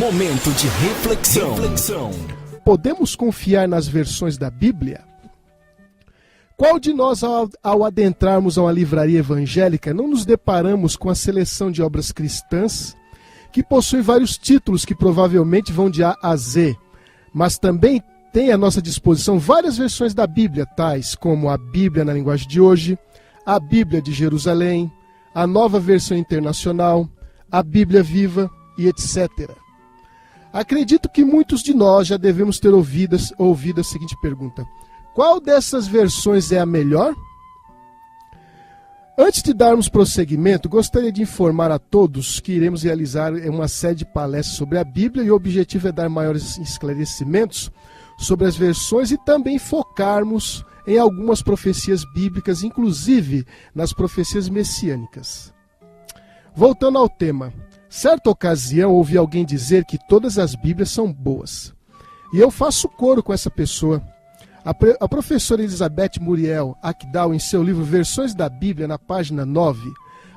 Momento de reflexão. Podemos confiar nas versões da Bíblia? Qual de nós, ao adentrarmos a uma livraria evangélica, não nos deparamos com a seleção de obras cristãs que possuem vários títulos que provavelmente vão de A a Z, mas também tem à nossa disposição várias versões da Bíblia, tais como a Bíblia na linguagem de hoje, a Bíblia de Jerusalém, a Nova Versão Internacional, a Bíblia Viva e etc. Acredito que muitos de nós já devemos ter ouvido a seguinte pergunta: qual dessas versões é a melhor? Antes de darmos prosseguimento, gostaria de informar a todos que iremos realizar uma série de palestras sobre a Bíblia e o objetivo é dar maiores esclarecimentos sobre as versões e também focarmos em algumas profecias bíblicas, inclusive nas profecias messiânicas. Voltando ao tema, certa ocasião ouvi alguém dizer que todas as Bíblias são boas. E eu faço coro com essa pessoa. A professora Elizabeth Muriel Akdal, em seu livro Versões da Bíblia, na página 9,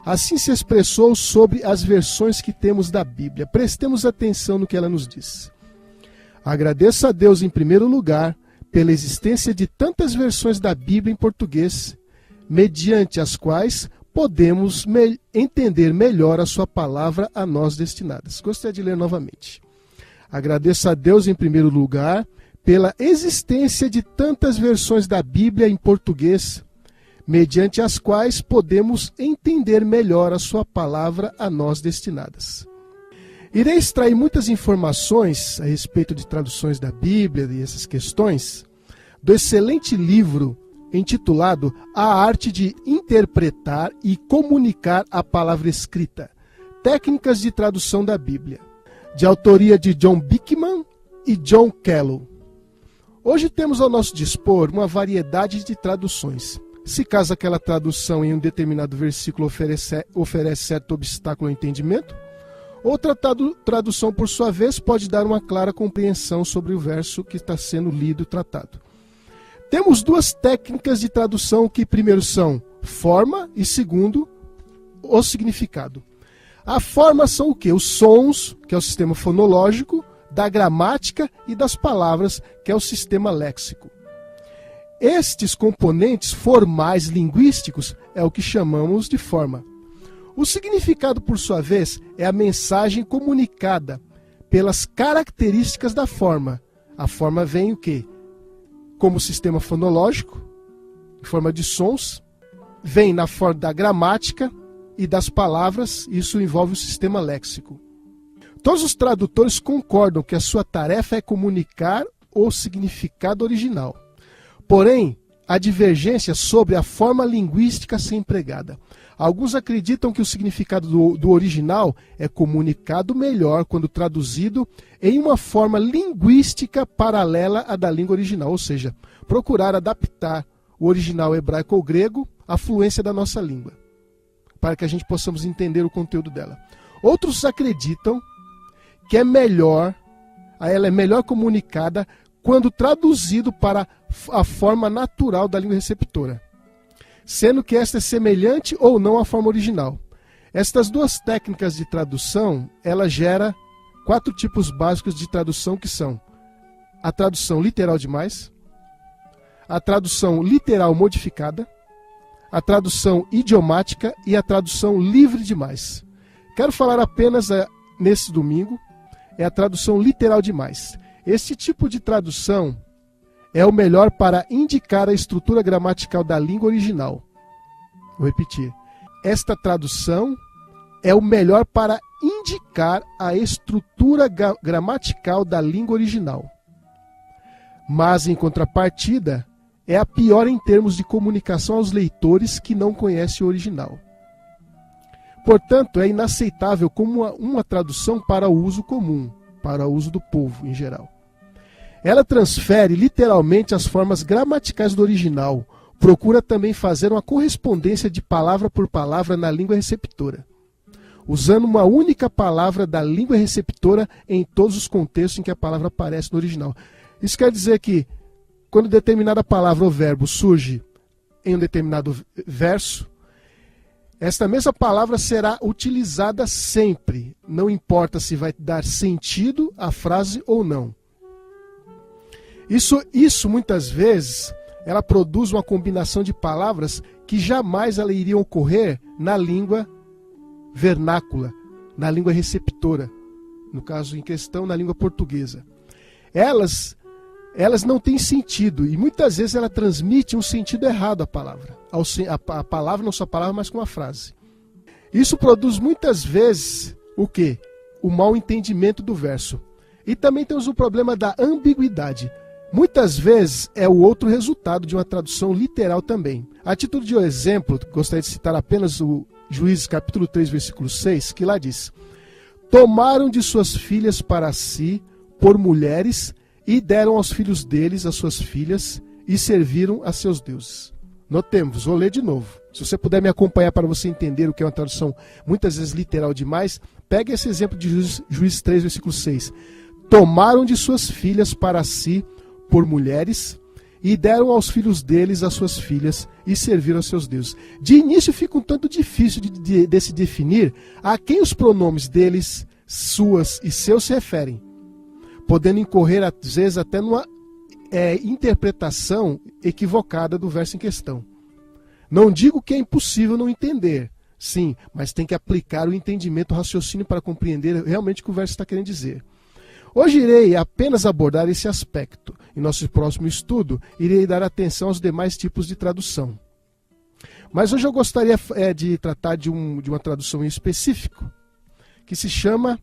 assim se expressou sobre as versões que temos da Bíblia. Prestemos atenção no que ela nos diz. Agradeço a Deus, em primeiro lugar, pela existência de tantas versões da Bíblia em português, mediante as quais podemos entender melhor a sua palavra a nós destinadas. Gostaria de ler novamente. Agradeço a Deus, em primeiro lugar, pela existência de tantas versões da Bíblia em português, mediante as quais podemos entender melhor a sua palavra a nós destinadas. Irei extrair muitas informações a respeito de traduções da Bíblia e essas questões do excelente livro intitulado A Arte de Interpretar e Comunicar a Palavra Escrita, Técnicas de Tradução da Bíblia, de autoria de John Bickman e John Kellow. Hoje temos ao nosso dispor uma variedade de traduções. Se caso aquela tradução em um determinado versículo oferece certo obstáculo ao entendimento, outra tradução, por sua vez, pode dar uma clara compreensão sobre o verso que está sendo lido e tratado. Temos duas técnicas de tradução que, primeiro, são forma e, segundo, o significado. A forma são o quê? Os sons, que é o sistema fonológico, da gramática e das palavras, que é o sistema léxico. Estes componentes formais linguísticos é o que chamamos de forma. O significado, por sua vez, é a mensagem comunicada pelas características da forma. A forma vem o quê? Como sistema fonológico, em forma de sons, vem na forma da gramática e das palavras, isso envolve o sistema léxico. Todos os tradutores concordam que a sua tarefa é comunicar o significado original. Porém, há divergência sobre a forma linguística a ser empregada. Alguns acreditam que o significado do original é comunicado melhor quando traduzido em uma forma linguística paralela à da língua original, ou seja, procurar adaptar o original hebraico ou grego à fluência da nossa língua, para que a gente possamos entender o conteúdo dela. Outros acreditam que ela é melhor comunicada quando traduzido para a forma natural da língua receptora, sendo que esta é semelhante ou não à forma original. Estas duas técnicas de tradução, ela gera 4 tipos básicos de tradução, que são a tradução literal demais, a tradução literal modificada, a tradução idiomática e a tradução livre demais. Quero falar apenas nesse domingo, é a tradução literal demais. Este tipo de tradução é o melhor para indicar a estrutura gramatical da língua original. Vou repetir. Esta tradução é o melhor para indicar a estrutura gramatical da língua original. Mas, em contrapartida, é a pior em termos de comunicação aos leitores que não conhecem o original. Portanto, é inaceitável como uma tradução para o uso comum, para o uso do povo em geral. Ela transfere literalmente as formas gramaticais do original, procura também fazer uma correspondência de palavra por palavra na língua receptora, usando uma única palavra da língua receptora em todos os contextos em que a palavra aparece no original. Isso quer dizer que, quando determinada palavra ou verbo surge em um determinado verso, esta mesma palavra será utilizada sempre, não importa se vai dar sentido à frase ou não. Isso muitas vezes, ela produz uma combinação de palavras que jamais ela iriam ocorrer na língua vernácula, na língua receptora, no caso em questão, na língua portuguesa. Elas não têm sentido e muitas vezes ela transmite um sentido errado à palavra. A palavra, não só a palavra, mas com a frase. Isso produz muitas vezes o quê? O mau entendimento do verso. E também temos o problema da ambiguidade. Muitas vezes é o outro resultado de uma tradução literal também. A título de exemplo, gostaria de citar apenas o Juízes capítulo 3, versículo 6, que lá diz: tomaram de suas filhas para si por mulheres e deram aos filhos deles as suas filhas e serviram a seus deuses. Notemos, vou ler de novo. Se você puder me acompanhar para você entender o que é uma tradução muitas vezes literal demais, pegue esse exemplo de Juízes 3, versículo 6. Tomaram de suas filhas para si por mulheres e deram aos filhos deles as suas filhas e serviram a seus deuses. De início fica um tanto difícil de se definir a quem os pronomes deles, suas e seus se referem, podendo incorrer às vezes até numa interpretação equivocada do verso em questão. Não digo que é impossível não entender, sim, mas tem que aplicar o entendimento, o raciocínio para compreender realmente o que o verso está querendo dizer. Hoje irei apenas abordar esse aspecto. Em nosso próximo estudo, irei dar atenção aos demais tipos de tradução. Mas hoje eu gostaria de tratar de uma tradução em específico, que se chama,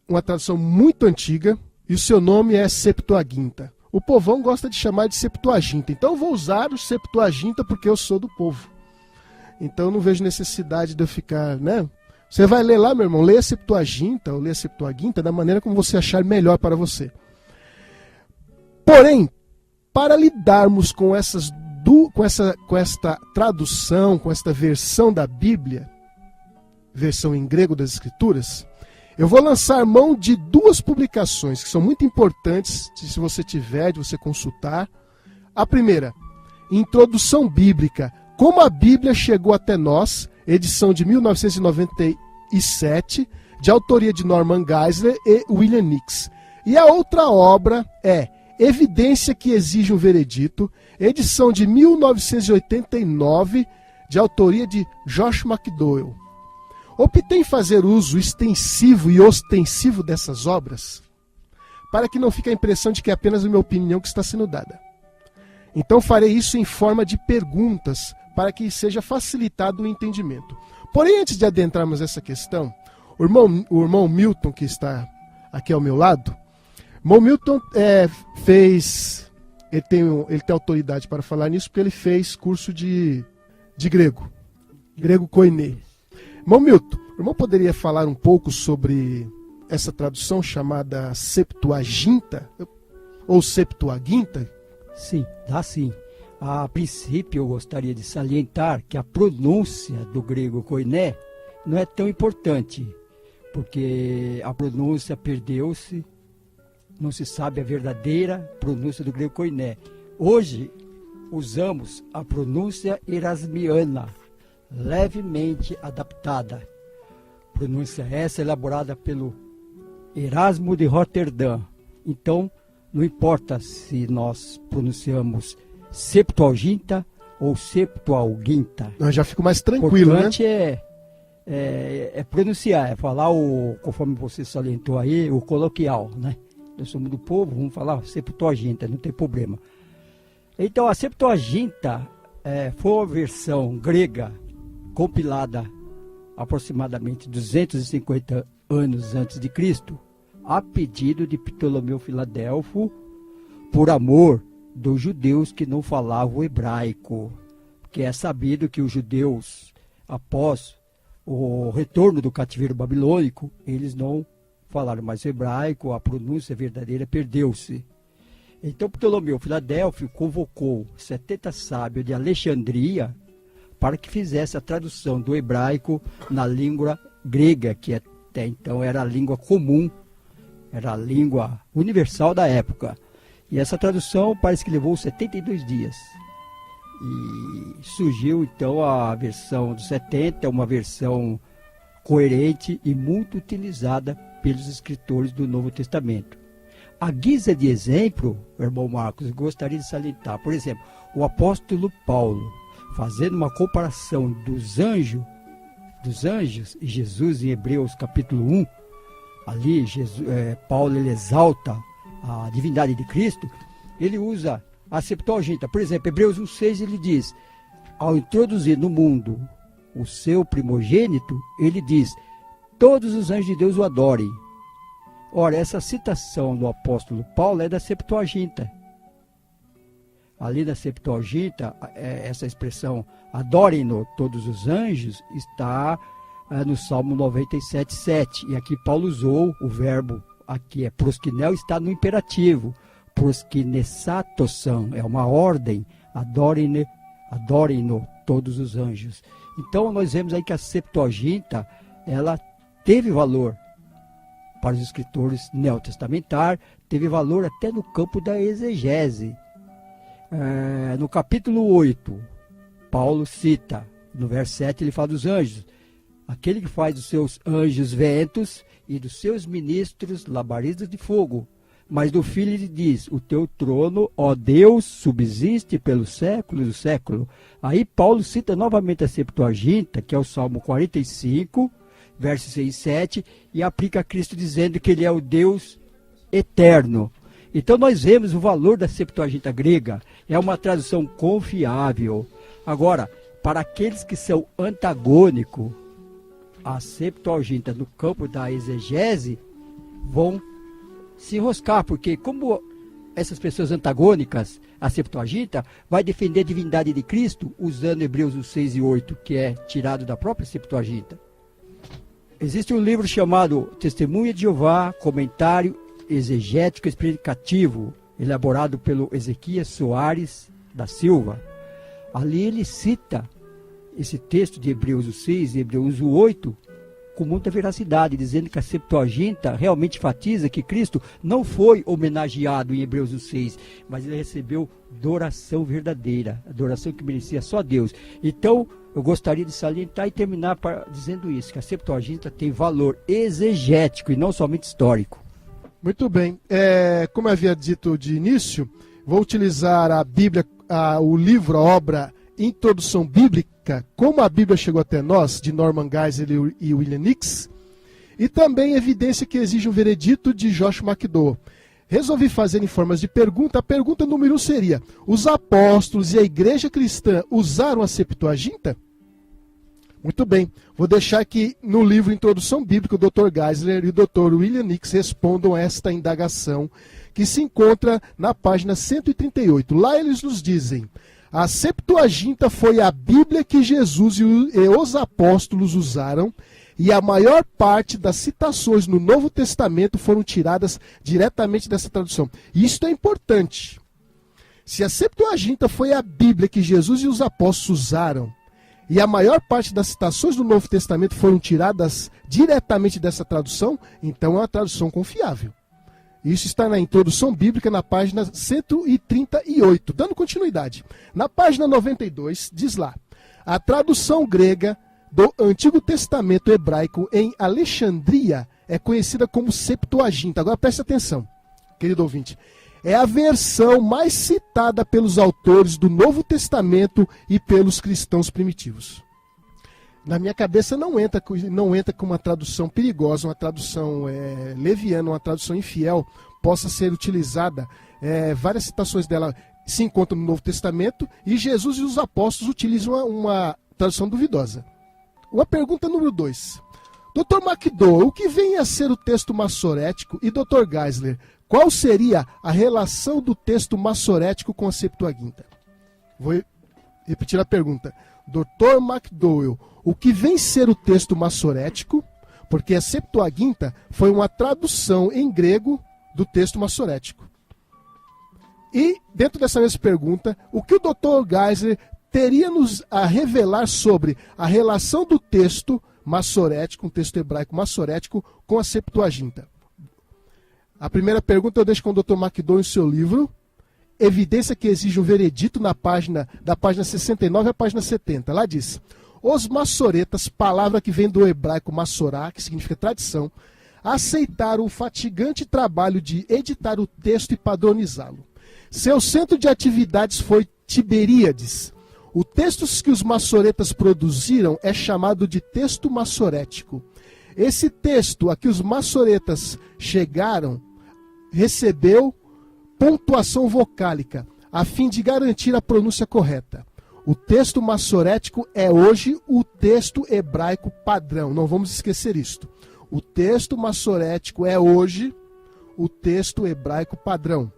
uma tradução muito antiga, e o seu nome é Septuaginta. O povão gosta de chamar de Septuaginta, então eu vou usar o Septuaginta porque eu sou do povo. Então eu não vejo necessidade de eu ficar, né? Você vai ler lá, meu irmão, leia a Septuaginta ou leia a Septuaginta da maneira como você achar melhor para você. Porém, para lidarmos com esta tradução, com esta versão da Bíblia, versão em grego das Escrituras, eu vou lançar mão de duas publicações que são muito importantes, se você tiver, de você consultar. A primeira, Introdução Bíblica, Como a Bíblia Chegou Até Nós, edição de 1997, de autoria de Norman Geisler e William Nix. E a outra obra é Evidência que Exige um Veredito, edição de 1989, de autoria de Josh McDowell. Optei em fazer uso extensivo e ostensivo dessas obras, para que não fique a impressão de que é apenas a minha opinião que está sendo dada. Então farei isso em forma de perguntas, para que seja facilitado o entendimento. Porém, antes de adentrarmos essa questão, o irmão Milton, que está aqui ao meu lado, o irmão Milton ele tem autoridade para falar nisso, porque ele fez curso de grego koiné. Irmão Milton, o irmão poderia falar um pouco sobre essa tradução chamada Septuaginta, ou Septuaginta? Sim, dá sim. A princípio, eu gostaria de salientar que a pronúncia do grego koiné não é tão importante, porque a pronúncia perdeu-se, não se sabe a verdadeira pronúncia do grego koiné. Hoje, usamos a pronúncia erasmiana, levemente adaptada. Pronúncia essa elaborada pelo Erasmo de Roterdã. Então, não importa se nós pronunciamos Septuaginta ou Septuaginta. Eu já fico mais tranquilo, né? O importante é pronunciar, é falar, conforme você salientou aí, o coloquial, né? Nós somos do povo, vamos falar Septuaginta, não tem problema. Então, a Septuaginta foi uma versão grega compilada aproximadamente 250 anos antes de Cristo, a pedido de Ptolomeu Filadelfo, por amor dos judeus que não falavam o hebraico, porque é sabido que os judeus, após o retorno do cativeiro babilônico, eles não falaram mais o hebraico, a pronúncia verdadeira perdeu-se. Então Ptolomeu Filadelfo convocou 70 sábios de Alexandria para que fizesse a tradução do hebraico na língua grega, que até então era a língua comum, era a língua universal da época. E essa tradução parece que levou 72 dias. E surgiu então a versão dos 70, uma versão coerente e muito utilizada pelos escritores do Novo Testamento. A guisa de exemplo, irmão Marcos, eu gostaria de salientar, por exemplo, o apóstolo Paulo, fazendo uma comparação dos anjos e Jesus em Hebreus capítulo 1, ali Paulo ele exalta a divindade de Cristo, ele usa a Septuaginta. Por exemplo, Hebreus 1,6 ele diz, ao introduzir no mundo o seu primogênito, ele diz, todos os anjos de Deus o adorem. Ora, essa citação do apóstolo Paulo é da Septuaginta. Ali na Septuaginta, essa expressão, adorem-no todos os anjos, está no Salmo 97,7. E aqui Paulo usou o verbo, aqui é proskinel, está no imperativo. Proskinessatosan, é uma ordem, adorem-no todos os anjos. Então nós vemos aí que a Septuaginta, ela teve valor para os escritores neotestamentários, teve valor até no campo da exegese. No capítulo 8, Paulo cita, no verso 7 ele fala dos anjos, aquele que faz dos seus anjos ventos e dos seus ministros labaredas de fogo. Mas do Filho ele diz, o teu trono, ó Deus, subsiste pelos séculos do século. Aí Paulo cita novamente a Septuaginta, que é o Salmo 45, versos 6 e 7, e aplica a Cristo dizendo que ele é o Deus eterno. Então nós vemos o valor da Septuaginta grega, é uma tradução confiável. Agora, para aqueles que são antagônicos, a Septuaginta no campo da exegese vão se enroscar, porque como essas pessoas antagônicas, a Septuaginta vai defender a divindade de Cristo usando Hebreus 6 e 8, que é tirado da própria Septuaginta. Existe um livro chamado Testemunha de Jeová, Comentário Exegético Explicativo, elaborado pelo Ezequias Soares da Silva. Ali ele cita esse texto de Hebreus 6 e Hebreus 8 com muita veracidade, dizendo que a Septuaginta realmente enfatiza que Cristo não foi homenageado em Hebreus 6, mas ele recebeu adoração verdadeira, adoração que merecia só Deus. Então, eu gostaria de salientar e terminar dizendo isso, que a Septuaginta tem valor exegético e não somente histórico. Muito bem. Como eu havia dito de início, vou utilizar a Bíblia, o livro, a obra Introdução Bíblica, Como a Bíblia Chegou até Nós, de Norman Geisler e William Nix, e também Evidência que Exige um Veredito, de Joshua McDowell. Resolvi fazer em formas de pergunta. A pergunta número 1 seria: os apóstolos e a igreja cristã usaram a Septuaginta? Muito bem, vou deixar aqui no livro Introdução Bíblica, o Dr. Geisler e o Dr. William Nix respondam a esta indagação, que se encontra na página 138. Lá eles nos dizem: a Septuaginta foi a Bíblia que Jesus e os apóstolos usaram, e a maior parte das citações no Novo Testamento foram tiradas diretamente dessa tradução. E isso é importante. Se a Septuaginta foi a Bíblia que Jesus e os apóstolos usaram, e a maior parte das citações do Novo Testamento foram tiradas diretamente dessa tradução, então é uma tradução confiável. Isso está na Introdução Bíblica, na página 138. Dando continuidade. Na página 92, diz lá: a tradução grega do Antigo Testamento hebraico em Alexandria é conhecida como Septuaginta. Agora preste atenção, querido ouvinte. É a versão mais citada pelos autores do Novo Testamento e pelos cristãos primitivos. Na minha cabeça não entra com uma tradução perigosa, uma tradução leviana, uma tradução infiel, possa ser utilizada. Várias citações dela se encontram no Novo Testamento e Jesus e os apóstolos utilizam uma tradução duvidosa. Uma pergunta número 2. Dr. McDowell, o que vem a ser o texto massorético? E Dr. Geisler, qual seria a relação do texto massorético com a Septuaginta? Vou repetir a pergunta. Dr. McDowell, o que vem ser o texto massorético? Porque a Septuaginta foi uma tradução em grego do texto massorético. E, dentro dessa mesma pergunta, o que o Dr. Geisler teria-nos a revelar sobre a relação do texto massorético, um texto hebraico massorético, com a Septuaginta? A primeira pergunta eu deixo com o Dr. McDowell em seu livro evidência que exige um veredito da página 69 à página 70. Lá diz: os massoretas, palavra que vem do hebraico massorá, que significa tradição, aceitaram o fatigante trabalho de editar o texto e padronizá-lo. Seu centro de atividades foi Tiberíades. O texto que os massoretas produziram é chamado de texto massorético. Esse texto a que os massoretas chegaram recebeu pontuação vocálica, a fim de garantir a pronúncia correta. O texto massorético é hoje o texto hebraico padrão. Não vamos esquecer isto. O texto massorético é hoje o texto hebraico padrão.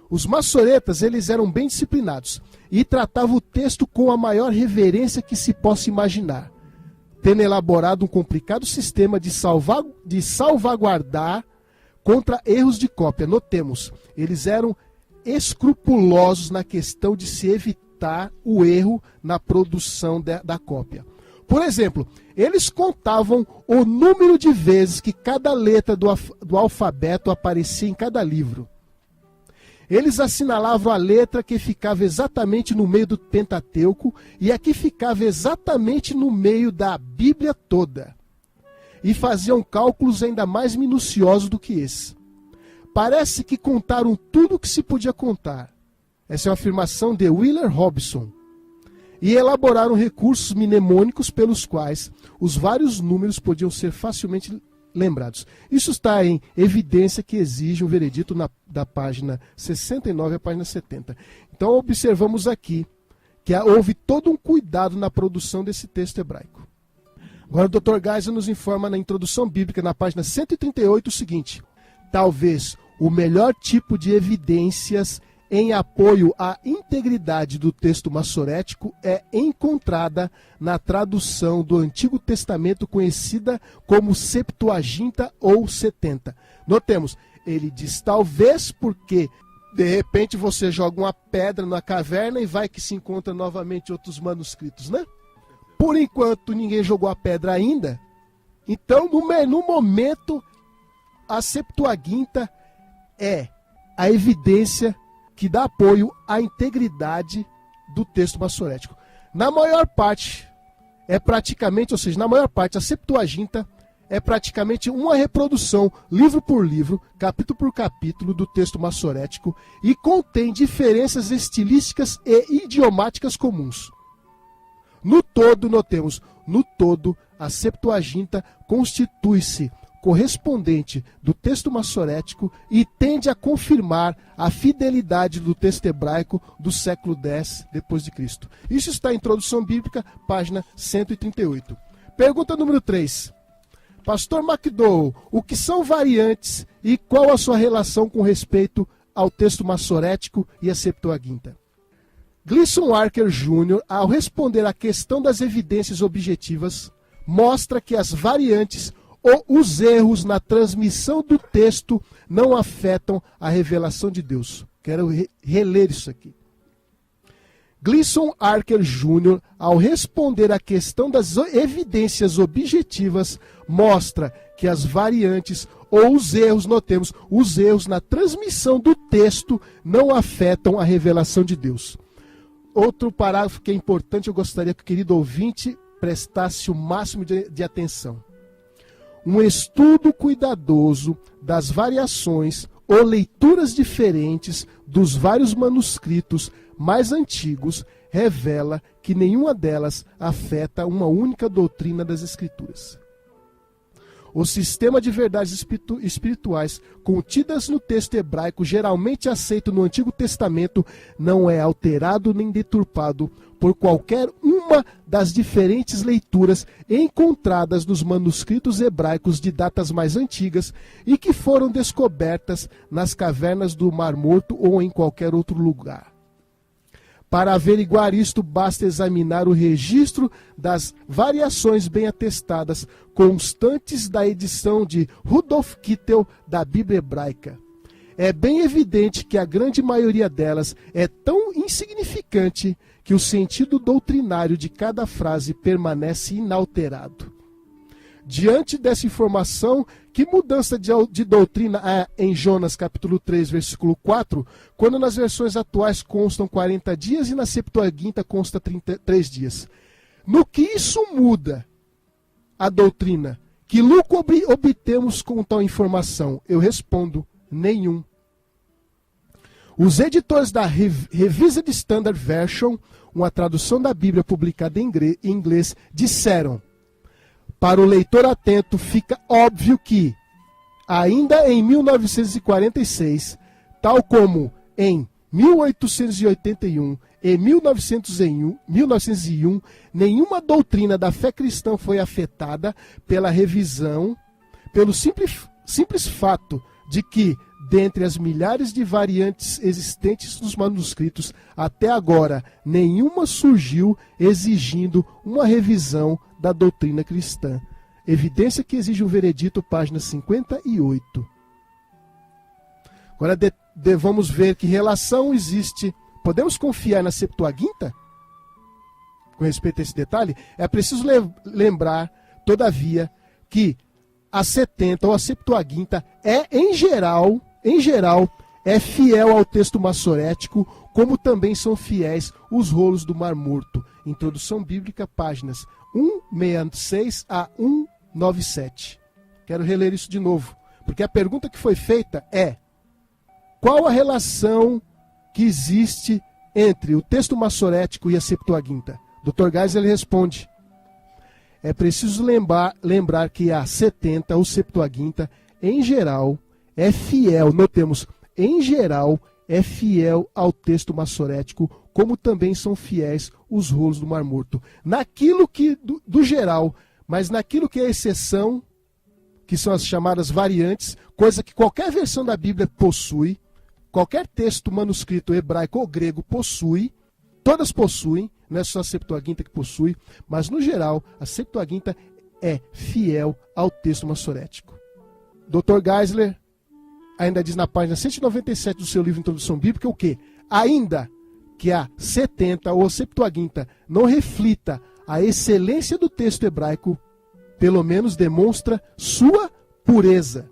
Os massoretas, eles eram bem disciplinados e tratavam o texto com a maior reverência que se possa imaginar, tendo elaborado um complicado sistema de salvaguardar contra erros de cópia. Notemos, eles eram escrupulosos na questão de se evitar o erro na produção da cópia. Por exemplo, eles contavam o número de vezes que cada letra do alfabeto aparecia em cada livro. Eles assinalavam a letra que ficava exatamente no meio do Pentateuco e a que ficava exatamente no meio da Bíblia toda. E faziam cálculos ainda mais minuciosos do que esse. Parece que contaram tudo o que se podia contar. Essa é uma afirmação de Wheeler Robson. E elaboraram recursos mnemônicos pelos quais os vários números podiam ser facilmente lembrados. Isso está em evidência que exige um veredito da página 69 à página 70. Então observamos aqui que houve todo um cuidado na produção desse texto hebraico. Agora o Dr. Geisel nos informa na introdução bíblica, na página 138, o seguinte: talvez o melhor tipo de evidências em apoio à integridade do texto massorético é encontrada na tradução do Antigo Testamento conhecida como Septuaginta ou 70. Notemos, ele diz talvez porque de repente você joga uma pedra na caverna e vai que se encontra novamente outros manuscritos, né? Por enquanto ninguém jogou a pedra ainda, então no momento a Septuaginta é a evidência que dá apoio à integridade do texto massorético. Na maior parte, na maior parte, a Septuaginta é praticamente uma reprodução, livro por livro, capítulo por capítulo, do texto massorético e contém diferenças estilísticas e idiomáticas comuns. No todo, notemos, a Septuaginta constitui-se correspondente do texto massorético e tende a confirmar a fidelidade do texto hebraico do século X depois de Cristo. Isso está em Introdução Bíblica, página 138. Pergunta número 3. Pastor McDowell, o que são variantes e qual a sua relação com respeito ao texto massorético e a Septuaginta? Gleason Archer Jr., ao responder à questão das evidências objetivas, mostra que as variantes ou os erros na transmissão do texto não afetam a revelação de Deus. Quero reler isso aqui. Gleason Archer Jr., ao responder à questão das evidências objetivas, mostra que as variantes ou os erros, notemos, os erros na transmissão do texto não afetam a revelação de Deus. Outro parágrafo que é importante, eu gostaria que o querido ouvinte prestasse o máximo de atenção. Um estudo cuidadoso das variações ou leituras diferentes dos vários manuscritos mais antigos revela que nenhuma delas afeta uma única doutrina das Escrituras. O sistema de verdades espirituais contidas no texto hebraico, geralmente aceito no Antigo Testamento, não é alterado nem deturpado por qualquer uma das diferentes leituras encontradas nos manuscritos hebraicos de datas mais antigas e que foram descobertas nas cavernas do Mar Morto ou em qualquer outro lugar. Para averiguar isto, basta examinar o registro das variações bem atestadas, constantes da edição de Rudolf Kittel da Bíblia Hebraica. É bem evidente que a grande maioria delas é tão insignificante que o sentido doutrinário de cada frase permanece inalterado. Diante dessa informação, que mudança de doutrina há em Jonas capítulo 3, versículo 4, quando nas versões atuais constam 40 dias e na Septuaginta consta 33 dias? No que isso muda a doutrina? Que lucro obtemos com tal informação? Eu respondo, nenhum. Os editores da Revised Standard Version, uma tradução da Bíblia publicada em inglês, disseram: para o leitor atento, fica óbvio que, ainda em 1946, tal como em 1881 e 1901, nenhuma doutrina da fé cristã foi afetada pela revisão, pelo simples fato de que, dentre as milhares de variantes existentes nos manuscritos, até agora, nenhuma surgiu exigindo uma revisão da doutrina cristã. Evidência que exige um veredito, página 58. Agora devamos ver que relação existe. Podemos confiar na Septuaginta? Com respeito a esse detalhe, é preciso lembrar, todavia, que a 70 ou a Septuaginta é, em geral, é fiel ao texto massorético, como também são fiéis os rolos do Mar Morto. Introdução Bíblica, páginas 166 a 197. Quero reler isso de novo, porque a pergunta que foi feita é: qual a relação que existe entre o texto massorético e a Septuaginta? Dr. Geisler responde: é preciso lembrar que a 70 ou Septuaginta, em geral, é fiel, notemos, em geral, é fiel ao texto massorético, como também são fiéis os rolos do Mar Morto. Naquilo que, do geral, mas naquilo que é exceção, que são as chamadas variantes, coisa que qualquer versão da Bíblia possui, qualquer texto manuscrito hebraico ou grego possui, todas possuem, não é só a Septuaginta que possui, mas no geral, a Septuaginta é fiel ao texto massorético. Dr. Geisler ainda diz na página 197 do seu livro Introdução Bíblica o quê? Ainda que a 70 ou a Septuaginta não reflita a excelência do texto hebraico, pelo menos demonstra sua pureza.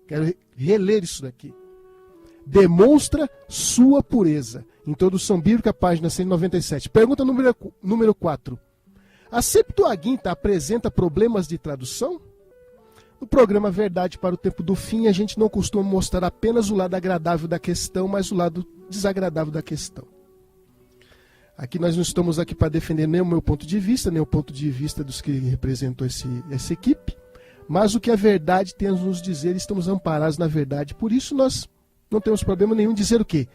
Quero reler isso daqui. Demonstra sua pureza. Introdução Bíblica, página 197. Pergunta número 4. A Septuaginta apresenta problemas de tradução? No programa Verdade para o Tempo do Fim, a gente não costuma mostrar apenas o lado agradável da questão, mas o lado desagradável da questão. Aqui nós não estamos aqui para defender nem o meu ponto de vista, nem o ponto de vista dos que representam essa equipe, mas o que a verdade tem a nos dizer, estamos amparados na verdade. Por isso nós não temos problema nenhum em dizer o quê?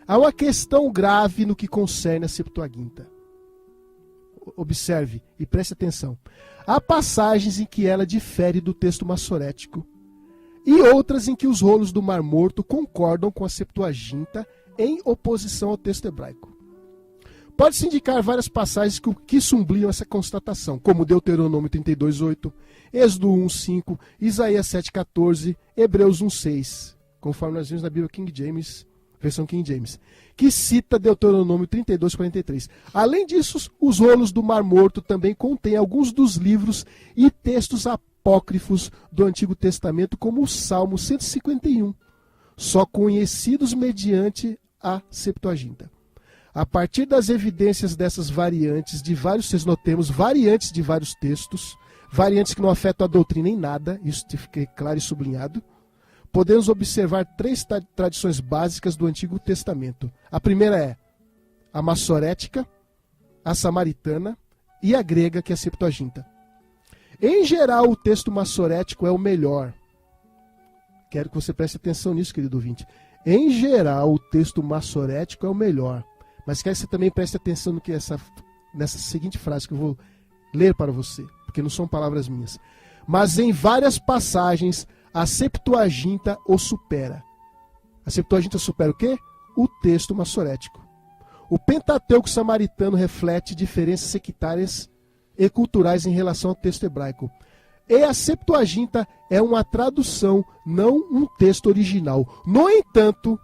Há uma questão grave no que concerne a Septuaginta. Observe e preste atenção. Há passagens em que ela difere do texto massorético e outras em que os rolos do Mar Morto concordam com a Septuaginta em oposição ao texto hebraico. Pode-se indicar várias passagens que sublinham essa constatação, como Deuteronômio 32:8, Êxodo 1:5, Isaías 7:14, Hebreus 1:6, conforme nós vimos na Bíblia King James, versão King James, que cita Deuteronômio 32:43. Além disso, os rolos do Mar Morto também contêm alguns dos livros e textos apócrifos do Antigo Testamento, como o Salmo 151, só conhecidos mediante a Septuaginta. A partir das evidências dessas variantes de vários textos, notemos variantes de vários textos, variantes que não afetam a doutrina em nada, isso fica claro e sublinhado, podemos observar três tradições básicas do Antigo Testamento. A primeira é a massorética, a samaritana e a grega, que é a Septuaginta. Em geral, o texto massorético é o melhor. Quero que você preste atenção nisso, querido ouvinte. Em geral, o texto massorético é o melhor. Mas quero que você também preste atenção no que nessa seguinte frase que eu vou ler para você, porque não são palavras minhas. Mas em várias passagens, a Septuaginta o supera. A Septuaginta supera o quê? O texto massorético. O Pentateuco samaritano reflete diferenças sectárias e culturais em relação ao texto hebraico. E a Septuaginta é uma tradução, não um texto original. No entanto,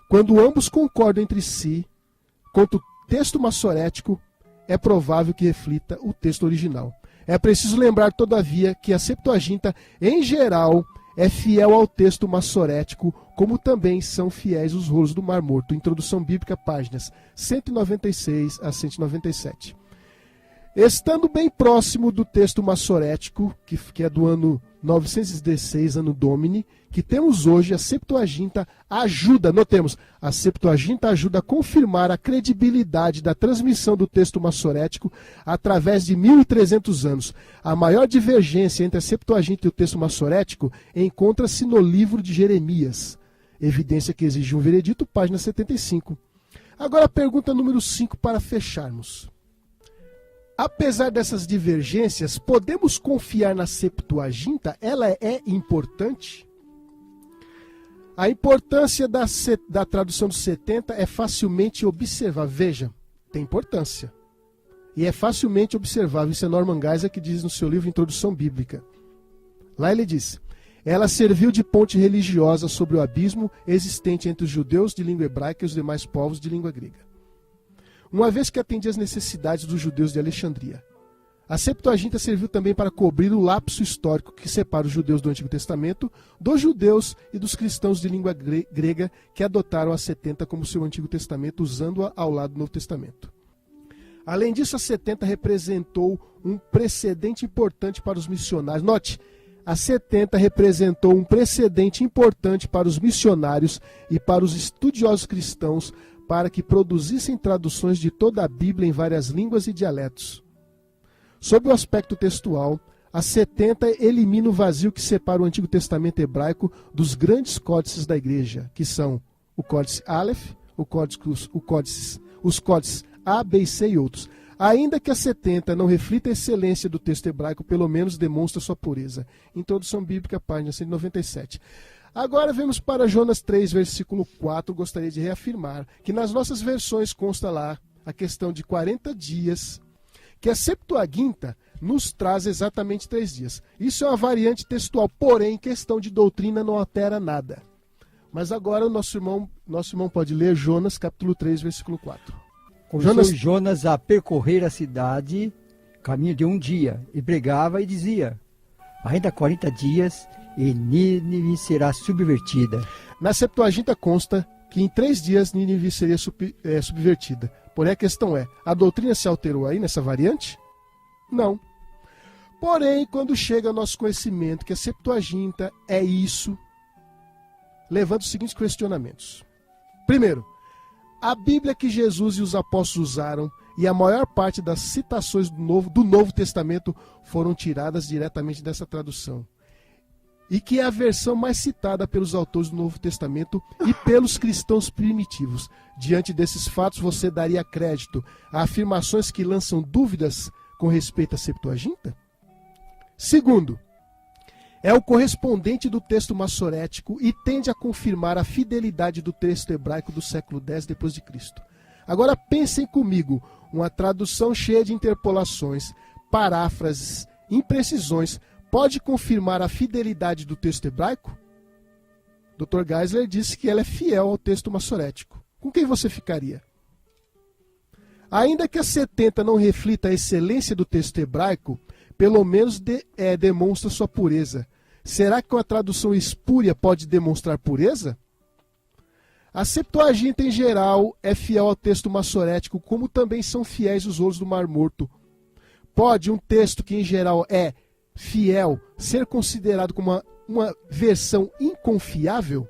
quando ambos concordam entre si, quanto o texto massorético, é provável que reflita o texto original. É preciso lembrar, todavia, que a Septuaginta, em geral, é fiel ao texto massorético, como também são fiéis os rolos do Mar Morto. Introdução Bíblica, páginas 196 a 197. Estando bem próximo do texto massorético, que é do ano 916, ano Domini, que temos hoje, a Septuaginta ajuda, notemos, a Septuaginta ajuda a confirmar a credibilidade da transmissão do texto massorético através de 1300 anos. A maior divergência entre a Septuaginta e o texto massorético encontra-se no livro de Jeremias, evidência que exige um veredito, página 75. Agora a pergunta número 5 para fecharmos. Apesar dessas divergências, podemos confiar na Septuaginta? Ela é importante? A importância da tradução dos 70 é facilmente observável. Veja, tem importância. E é facilmente observável. Isso é Norman Geisler que diz no seu livro Introdução Bíblica. Lá ele diz: ela serviu de ponte religiosa sobre o abismo existente entre os judeus de língua hebraica e os demais povos de língua grega, uma vez que atendia às necessidades dos judeus de Alexandria. A Septuaginta serviu também para cobrir o lapso histórico que separa os judeus do Antigo Testamento dos judeus e dos cristãos de língua grega que adotaram a 70 como seu Antigo Testamento, usando-a ao lado do Novo Testamento. Além disso, a 70 representou um precedente importante para os missionários. Note, a 70 representou um precedente importante para os missionários e para os estudiosos cristãos, para que produzissem traduções de toda a Bíblia em várias línguas e dialetos. Sob o aspecto textual, a 70 elimina o vazio que separa o Antigo Testamento hebraico dos grandes códices da Igreja, que são o Códice Aleph, os códices A, B e C e outros. Ainda que a 70 não reflita a excelência do texto hebraico, pelo menos demonstra sua pureza. Introdução Bíblica, página 197. Agora vemos para Jonas 3, versículo 4. Gostaria de reafirmar que nas nossas versões consta lá a questão de 40 dias, que a Septuaginta nos traz exatamente 3 dias. Isso é uma variante textual, porém, questão de doutrina não altera nada. Mas agora o nosso irmão pode ler Jonas, capítulo 3, versículo 4. Começou Jonas a percorrer a cidade, caminho de um dia, e pregava e dizia: ainda 40 dias e Nínive será subvertida. Na Septuaginta consta que em 3 dias Nínive seria subvertida. Porém a questão é, a doutrina se alterou aí nessa variante? Não. Porém, quando chega ao nosso conhecimento que a Septuaginta é isso, levanta os seguintes questionamentos. Primeiro, a Bíblia que Jesus e os apóstolos usaram e a maior parte das citações do Novo Testamento foram tiradas diretamente dessa tradução. E que é a versão mais citada pelos autores do Novo Testamento e pelos cristãos primitivos. Diante desses fatos, você daria crédito a afirmações que lançam dúvidas com respeito à Septuaginta? Segundo, é o correspondente do texto massorético e tende a confirmar a fidelidade do texto hebraico do século X d.C. Agora pensem comigo, uma tradução cheia de interpolações, paráfrases, imprecisões, pode confirmar a fidelidade do texto hebraico? Dr. Geisler disse que ela é fiel ao texto massorético. Com quem você ficaria? Ainda que a 70 não reflita a excelência do texto hebraico, pelo menos demonstra sua pureza. Será que uma tradução espúria pode demonstrar pureza? A Septuaginta em geral é fiel ao texto massorético, como também são fiéis os rolos do Mar Morto. Pode um texto que em geral é fiel ser considerado como uma versão inconfiável?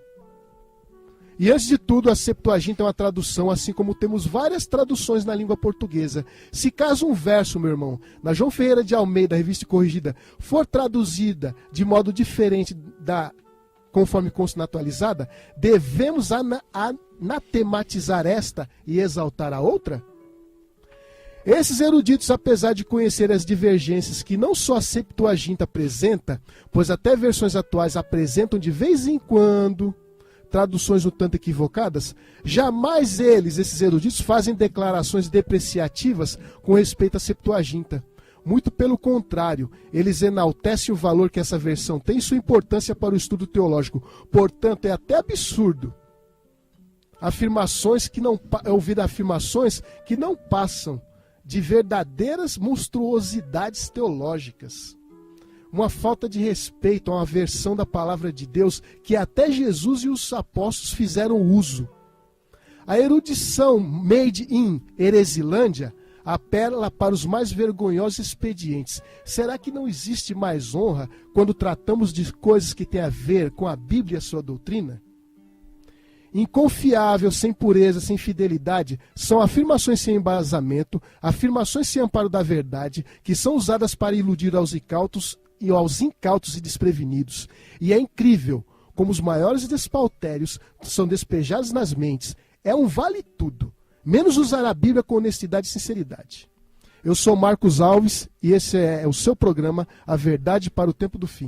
E antes de tudo, a Septuaginta é uma tradução, assim como temos várias traduções na língua portuguesa. Se caso um verso, meu irmão, na João Ferreira de Almeida, Revista e Corrigida, for traduzida de modo diferente conforme consta na atualizada, devemos anatematizar esta e exaltar a outra? Esses eruditos, apesar de conhecer as divergências que não só a Septuaginta apresenta, pois até versões atuais apresentam de vez em quando traduções um tanto equivocadas, jamais esses eruditos, fazem declarações depreciativas com respeito à Septuaginta. Muito pelo contrário, eles enaltecem o valor que essa versão tem e sua importância para o estudo teológico. Portanto, é até absurdo ouvir afirmações que não passam de verdadeiras monstruosidades teológicas. Uma falta de respeito a uma versão da palavra de Deus que até Jesus e os apóstolos fizeram uso. A erudição made in Heresilândia apela para os mais vergonhosos expedientes. Será que não existe mais honra quando tratamos de coisas que têm a ver com a Bíblia e a sua doutrina? Inconfiável, sem pureza, sem fidelidade, são afirmações sem embasamento, afirmações sem amparo da verdade, que são usadas para iludir aos incautos e desprevenidos. E é incrível como os maiores despautérios são despejados nas mentes. É um vale-tudo, menos usar a Bíblia com honestidade e sinceridade. Eu sou Marcos Alves e esse é o seu programa A Verdade para o Tempo do Fim.